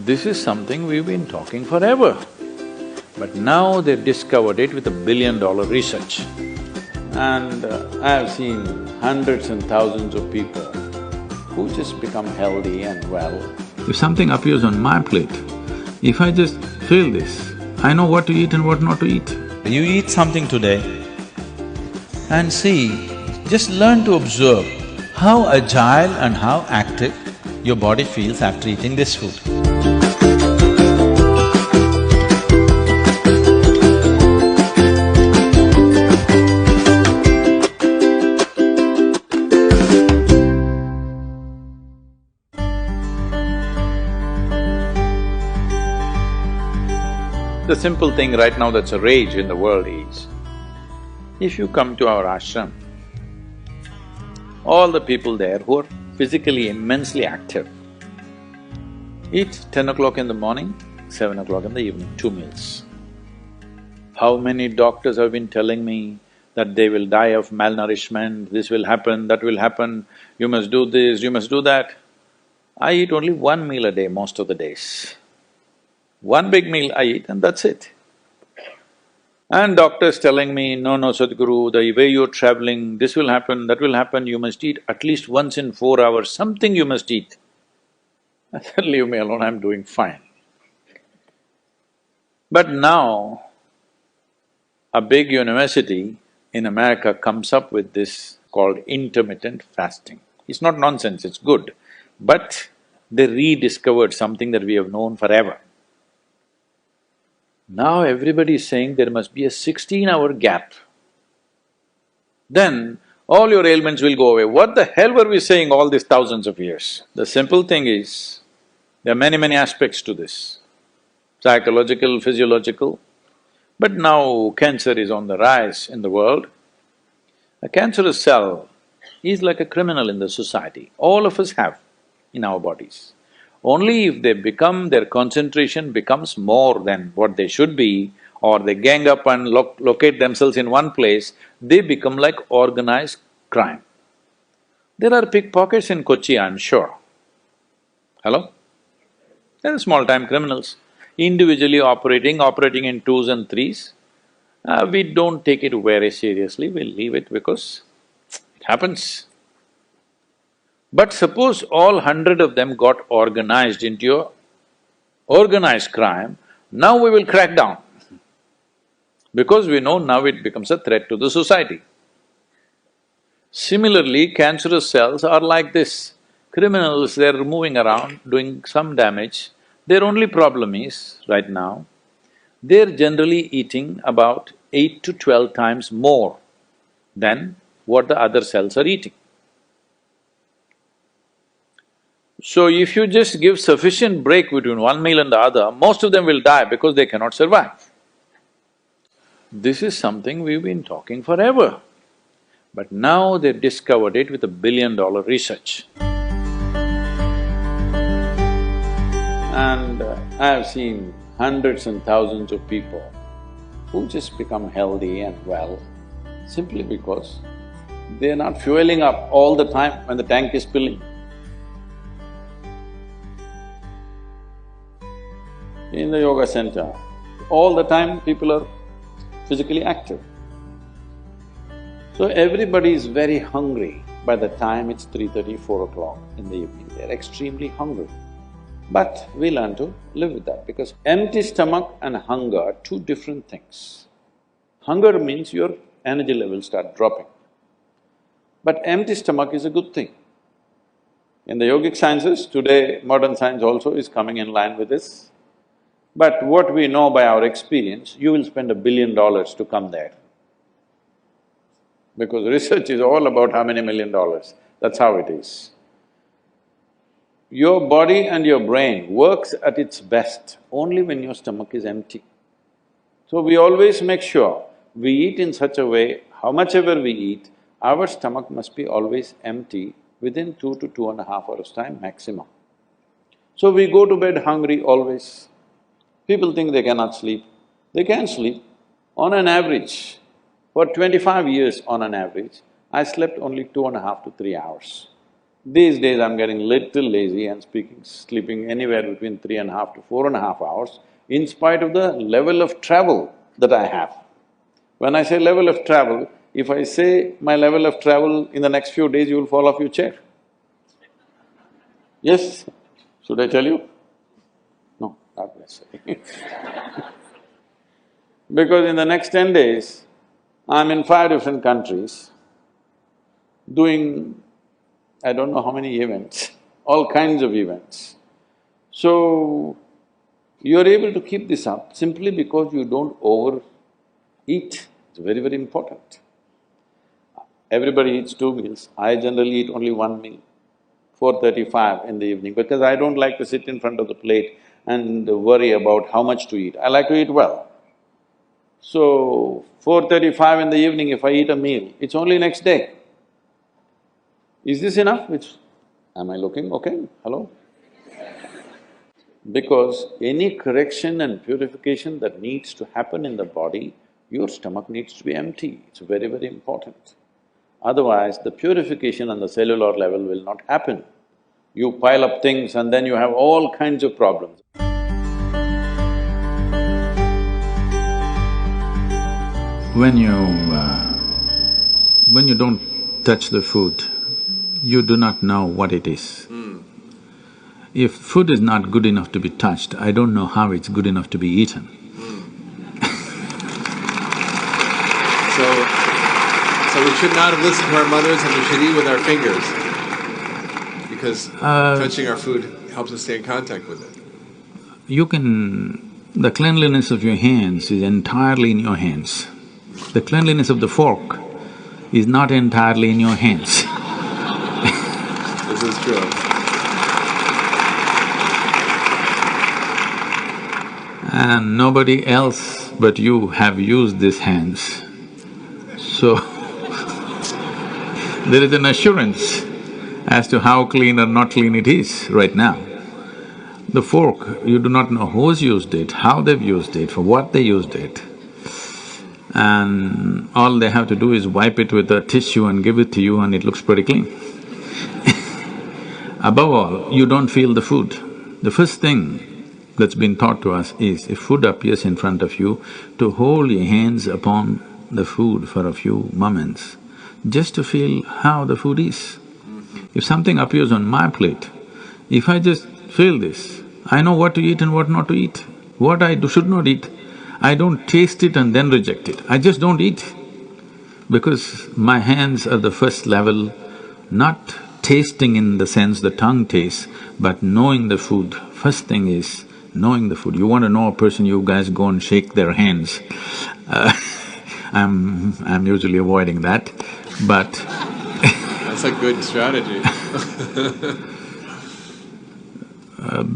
This is something we've been talking forever. But now they've discovered it with $1 billion research. And I've seen hundreds and thousands of people who just become healthy and well. If something appears on my plate, if I just feel this, I know what to eat and what not to eat. You eat something today and see, just learn to observe how agile and how active your body feels after eating this food. The simple thing right now that's a rage in the world is, if you come to our ashram, all the people there who are physically immensely active eat 10 o'clock in the morning, 7 o'clock in the evening, 2 meals. How many doctors have been telling me that they will die of malnourishment, this will happen, that will happen, you must do this, you must do that. I eat only 1 meal a day most of the days. One big meal I eat and that's it. And doctors telling me, no, Sadhguru, the way you're traveling, this will happen, that will happen, you must eat at least once in 4 hours, something you must eat. I said, leave me alone, I'm doing fine. But now, a big university in America comes up with this called intermittent fasting. It's not nonsense, it's good, but they rediscovered something that we have known forever. Now everybody is saying there must be a 16-hour gap. Then all your ailments will go away. What the hell were we saying all these thousands of years? The simple thing is, there are many aspects to this, psychological, physiological. But now cancer is on the rise in the world. A cancerous cell is like a criminal in the society. All of us have in our bodies. Only if they become… their concentration becomes more than what they should be, or they gang up and locate themselves in one place, they become like organized crime. There are pickpockets in Kochi, I'm sure. Hello? There are small-time criminals, individually operating in twos and threes. We don't take it very seriously, we leave it because it happens. But suppose all 100 of them got organized into a organized crime, now we will crack down. Because we know now it becomes a threat to the society. Similarly, cancerous cells are like this. Criminals, they're moving around, doing some damage. Their only problem is, right now, they're generally eating about 8 to 12 times more than what the other cells are eating. So if you just give sufficient break between one meal and the other, most of them will die because they cannot survive. This is something we've been talking forever. But now they've discovered it with $1 billion research. And I've seen hundreds and thousands of people who just become healthy and well simply because they're not fueling up all the time when the tank is filling. In the yoga center, all the time people are physically active. So everybody is very hungry by the time it's 3:30, 4 o'clock in the evening, they're extremely hungry. But we learn to live with that because empty stomach and hunger are two different things. Hunger means your energy levels start dropping. But empty stomach is a good thing. In the yogic sciences, today modern science also is coming in line with this. But what we know by our experience, you will spend $1 billion to come there. Because research is all about how many $1 million, that's how it is. Your body and your brain works at its best only when your stomach is empty. So we always make sure we eat in such a way, how much ever we eat, our stomach must be always empty within 2 to 2.5 hours' time maximum. So we go to bed hungry always. People think they cannot sleep. They can sleep. On an average, for 25 years on an average, I slept only 2.5 to 3 hours. These days I'm getting little lazy and sleeping anywhere between 3.5 to 4.5 hours in spite of the level of travel that I have. When I say level of travel, if I say my level of travel in the next few days, you will fall off your chair. Yes? Should I tell you? No, not necessarily. Because in the next 10 days, I'm in 5 different countries, doing I don't know how many events, all kinds of events. So, you're able to keep this up simply because you don't overeat. It's very, very important. Everybody eats 2 meals, I generally eat only 1 meal, 4:35 in the evening, because I don't like to sit in front of the plate and worry about how much to eat. I like to eat well. So, 4:35 in the evening, if I eat a meal, it's only next day. Is this enough? Am I looking okay? Hello? Because any correction and purification that needs to happen in the body, your stomach needs to be empty. It's very, very important. Otherwise, the purification on the cellular level will not happen. You pile up things and then you have all kinds of problems. When you don't touch the food, you do not know what it is. If food is not good enough to be touched, I don't know how it's good enough to be eaten. So we should not have listened to our mothers and we should eat with our fingers because touching our food helps us stay in contact with it. The cleanliness of your hands is entirely in your hands. The cleanliness of the fork is not entirely in your hands. This is true. And nobody else but you have used these hands. So, there is an assurance as to how clean or not clean it is right now. The fork, you do not know who's used it, how they've used it, for what they used it. And all they have to do is wipe it with a tissue and give it to you and it looks pretty clean. Above all, you don't feel the food. The first thing that's been taught to us is, if food appears in front of you, to hold your hands upon the food for a few moments, just to feel how the food is. If something appears on my plate, if I just feel this, I know what to eat and what not to eat, what I should not eat. I don't taste it and then reject it, I just don't eat. Because my hands are the first level, not tasting in the sense the tongue tastes, but knowing the food. First thing is knowing the food. You want to know a person, you guys go and shake their hands. I'm usually avoiding that, but That's a good strategy.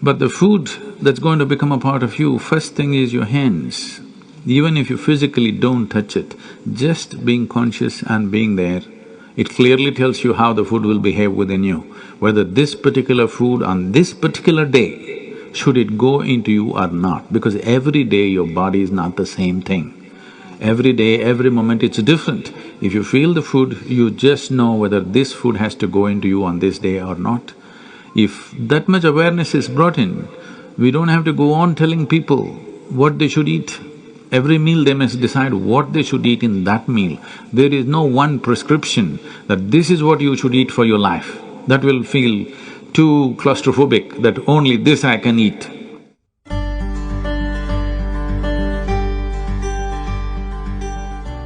But the food that's going to become a part of you, first thing is your hands. Even if you physically don't touch it, just being conscious and being there, it clearly tells you how the food will behave within you. Whether this particular food on this particular day, should it go into you or not, because every day your body is not the same thing. Every day, every moment it's different. If you feel the food, you just know whether this food has to go into you on this day or not. If that much awareness is brought in, we don't have to go on telling people what they should eat. Every meal they must decide what they should eat in that meal. There is no one prescription that this is what you should eat for your life. That will feel too claustrophobic, that only this I can eat.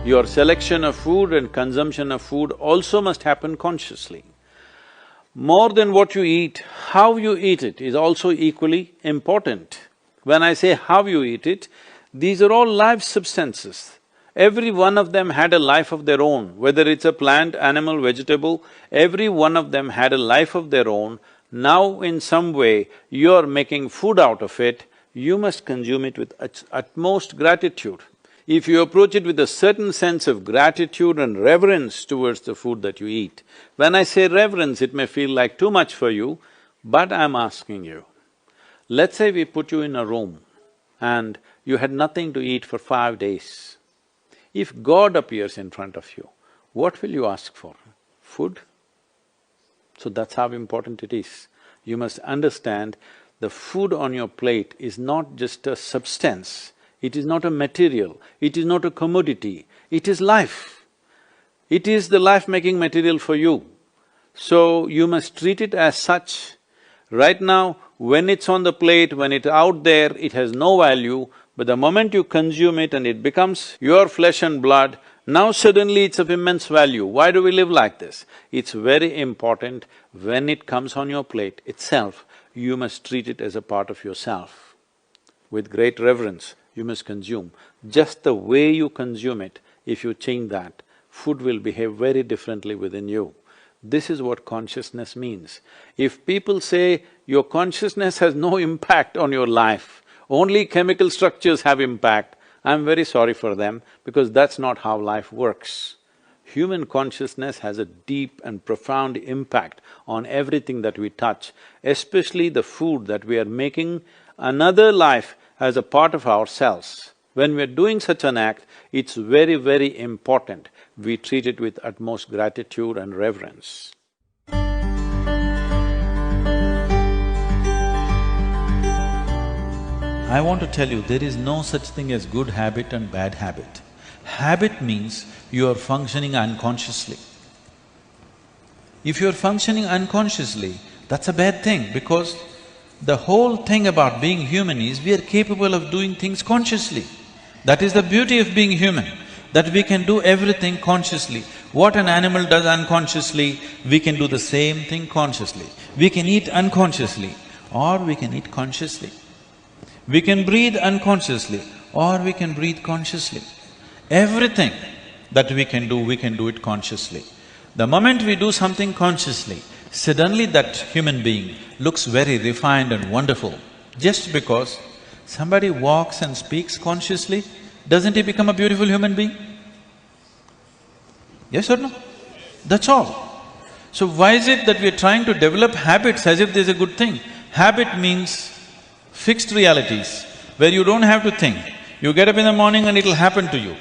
Your selection of food and consumption of food also must happen consciously. More than what you eat, how you eat it is also equally important. When I say how you eat it, these are all live substances. Every one of them had a life of their own, whether it's a plant, animal, vegetable, every one of them had a life of their own. Now in some way, you're making food out of it, you must consume it with utmost gratitude. If you approach it with a certain sense of gratitude and reverence towards the food that you eat, when I say reverence, it may feel like too much for you, but I'm asking you, let's say we put you in a room and you had nothing to eat for 5 days. If God appears in front of you, what will you ask for? Food? So that's how important it is. You must understand the food on your plate is not just a substance, it is not a material, it is not a commodity, it is life. It is the life-making material for you. So you must treat it as such. Right now, when it's on the plate, when it's out there, it has no value, but the moment you consume it and it becomes your flesh and blood, now suddenly it's of immense value. Why do we live like this? It's very important, when it comes on your plate itself, you must treat it as a part of yourself. With great reverence, you must consume. Just the way you consume it, if you change that, food will behave very differently within you. This is what consciousness means. If people say your consciousness has no impact on your life, only chemical structures have impact, I'm very sorry for them because that's not how life works. Human consciousness has a deep and profound impact on everything that we touch, especially the food that we are making another life as a part of ourselves. When we're doing such an act, it's very, very important we treat it with utmost gratitude and reverence. I want to tell you, there is no such thing as good habit and bad habit. Habit means you are functioning unconsciously. If you are functioning unconsciously, that's a bad thing because the whole thing about being human is we are capable of doing things consciously. That is the beauty of being human, that we can do everything consciously. What an animal does unconsciously, we can do the same thing consciously. We can eat unconsciously or we can eat consciously. We can breathe unconsciously or we can breathe consciously. Everything that we can do it consciously. The moment we do something consciously, suddenly that human being looks very refined and wonderful. Just because somebody walks and speaks consciously, doesn't he become a beautiful human being? Yes or no? That's all. So why is it that we are trying to develop habits as if there's a good thing? Habit means fixed realities, where you don't have to think. You get up in the morning and it'll happen to you.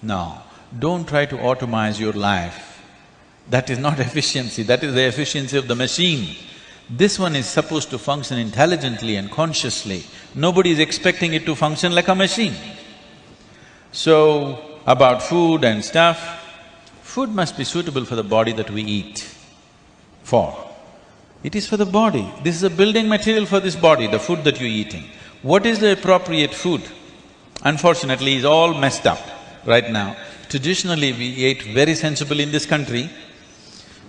No, don't try to automize your life. That is not efficiency, that is the efficiency of the machine. This one is supposed to function intelligently and consciously. Nobody is expecting it to function like a machine. So, about food and stuff, food must be suitable for the body that we eat for. It is for the body. This is a building material for this body, the food that you're eating. What is the appropriate food? Unfortunately, it's all messed up right now. Traditionally, we ate very sensibly in this country,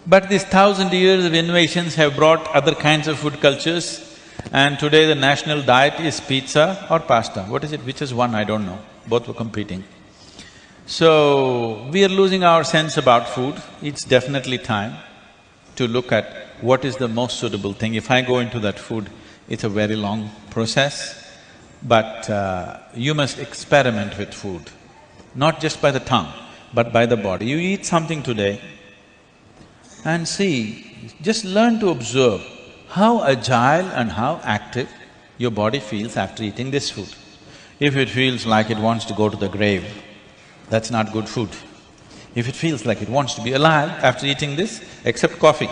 but these 1,000 years of innovations have brought other kinds of food cultures, and today the national diet is pizza or pasta. What is it? Which is one? I don't know. Both were competing. So, we are losing our sense about food. It's definitely time to look at what is the most suitable thing. If I go into that food, it's a very long process, but you must experiment with food, not just by the tongue, but by the body. You eat something today and see, just learn to observe how agile and how active your body feels after eating this food. If it feels like it wants to go to the grave, that's not good food. If it feels like it wants to be alive after eating this, except coffee,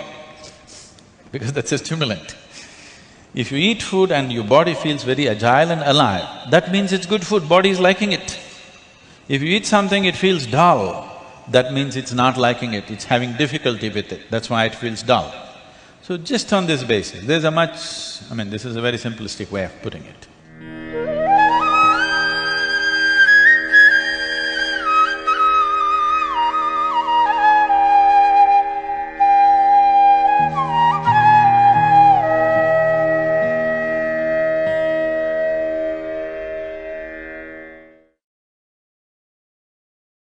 because that's a stimulant. If you eat food and your body feels very agile and alive, that means it's good food, body is liking it. If you eat something, it feels dull, that means it's not liking it, it's having difficulty with it, that's why it feels dull. So just on this basis, there's a much… this is a very simplistic way of putting it.